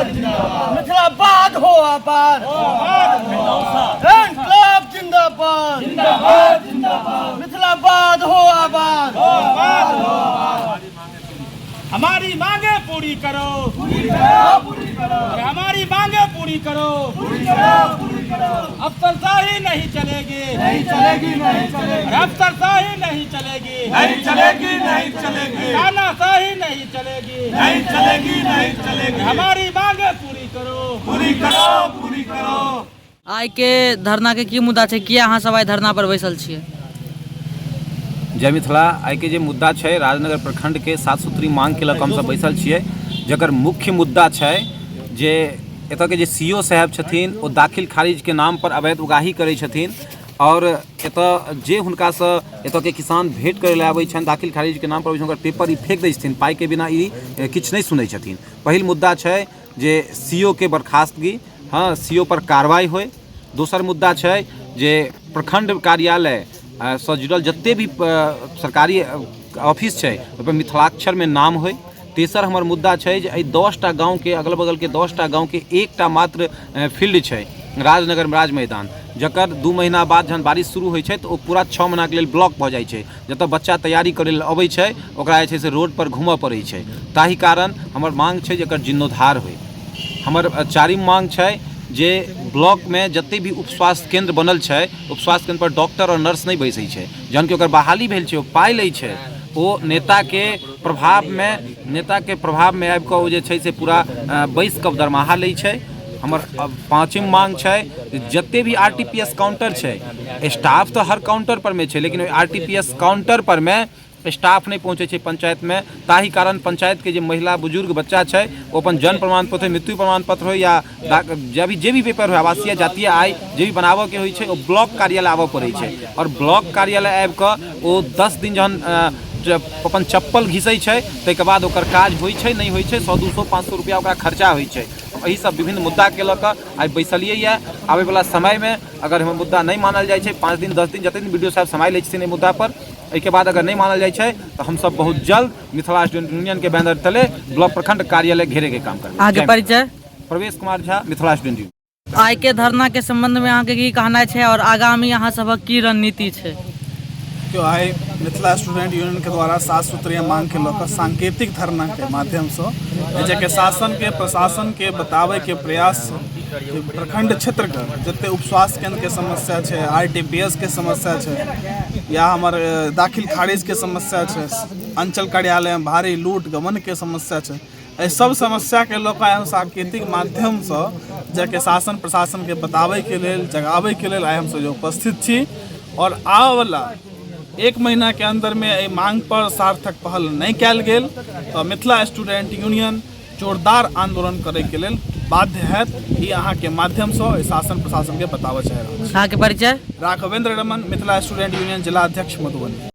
मिथिलाबाद हो आबाद, इनकलाब जिंदाबाद, मिथिलाबाद हो आबाद। हमारी मांगे पूरी करो, हमारी मांगे पूरी करो। अफसरशाही नहीं चलेगी, अफसरशाही नहीं चलेगी, तानाशाही नहीं चलेगी, हमारी मांगे पूरी करो। आइ के धरना के की मुद्दा छै, किया अहाँ सब आइ धरना पर बैसल छियै? जय मिथिला। आइ के जे मुद्दा छै राजनगर प्रखंड के 7 सूत्री मांग के लऽ कऽ हमसब बैसल छियै, जकर मुख्य मुद्दा छै जे एतऽ के जे सीओ साहब छथिन ओ दाखिल खारिज के नाम पर अवैध उगाही करै छथिन और एतऽ जे हुनकासँ एतऽ के किसान भेंट करे लए आबै छनि दाखिल खारिज के नाम पर हुनकर पेपर ई फेंक दै छथिन, पाइ के बिना ई किछु नहीं सुनै छथिन। पहिल मुद्दा छै जे सीओ के बर्खास्तगी, हाँ सीओ पर कार्रवाई होय। दोसर मुद्दा छै जे प्रखंड कार्यालय से जुड़ल जते भी सरकारी ऑफिस छै ओहि पर मिथिलाक्षर में नाम होय। तेसर हमर मुद्दा छै जे 10टा गाँव के अगल बगल के 10टा गाँव के एकटा मात्र फील्ड छै राजनगर में राज मैदान, जकर 2 महीना बाद जहन बारिश शुरू होइ छै तो ओ पूरा 6 महीना के लेल ब्लॉक भऽ जाइ छै। जतऽ बच्चा तैयारी करे लेल अबै छै ओकरा जे छै से रोड पर घूमऽ पड़ै छै। ताहि कारण हमर मांग छै जेकर जीर्णोद्धार होय। हमर चारिम मांग छै जे ब्लॉक में जते भी उप स्वास्थ्य केंद्र बनल छै, उप स्वास्थ्य केंद्र पर डॉक्टर और नर्स नहीं बैसै छै, जहन कि ओकर बहाली भेल छै, ओ पाइ लै छै, ओ नेता के प्रभाव में आबि कऽ ओ जे छै से पूरा बैस कऽ दरमाहा लै छै। हमर पाँचम मांग छै जते भी RTPS काउंटर छै, स्टाफ तो हर काउंटर पर में छै लेकिन RTPS काउंटर पर में स्टाफ नहीं पहुँचे छै पंचायत में। ताहि कारण पंचायत के जे महिला बुजुर्ग बच्चा छै वो अपन जन्म प्रमाण पत्र, मृत्यु प्रमाण पत्र हो या जे भी पेपर हो, आवासीय जातीय आय जे भी बनाबऽ के होइ छै ओ ब्लॉक कार्यालय आबऽ पड़ै छै। और ब्लॉक कार्यालय आबि कऽ ओ 10 दिन जहन अपन चप्पल घिसै छै ताहिके बाद ओकर काज होइ छै नहीं होइ छै, 100, 200, 500 रुपया ओकरा खर्चा होइ छै। यही सब विभिन्न मुद्दा के लऽ कऽ आइ बैसलियै यऽ। आबै वाला समय में अगर हमर मुद्दा नहीं मानल जाइ छै, 5 दिन 10 दिन जते दिन वीडियो साहब समय लै छथिन मुद्दा पर, एहिके बाद अगर नहीं मानल जाइ छै तो हम सब बहुत जल्द मिथिला स्टूडेंट यूनियन के बैनर तले ब्लॉक प्रखंड कार्यालय घेरे के काम करबै। आगे परिचय? प्रवेश कुमार झा, मिथिला स्टूडेंट यूनियन। आइ के धरना के संबंध में अहाँ के की कहना छै और आगामी अहाँ सबक की रणनीति छै? क्यों आइ मिथिला स्टूडेंट यूनियन के द्वारा 7 सूत्रीय मांग के लऽ कऽ सांकेतिक धरना के माध्यम से जे के शासन के प्रशासन के बतावे के प्रयास प्रखंड क्षेत्र के जते उप स्वास्थ्य केंद्र के समस्या है, RTPS के समस्या है या हमार दाखिल खारिज के समस्या है, अंचल कार्यालय में भारी लूट गमन के समस्या है, एहि सब समस्या के लऽ कऽ सांकेतिक माध्यम से जाके शासन प्रशासन के बतावे के लेल जगावे के लेल आइ हम सब उपस्थित छी। और आने वाला 1 महीना के अंदर में एहि मांग पर सार्थक पहल नहीं कयल गेल तो मिथिला स्टूडेंट यूनियन जोरदार आंदोलन करे के लेल बाध्य है। ई अहाँ के माध्यम से शासन प्रशासन के बतावे चाह रहल छी। अहाँ के परिचय? राघवेंद्र रमन, मिथिला स्टूडेंट यूनियन जिला अध्यक्ष मधुबनी।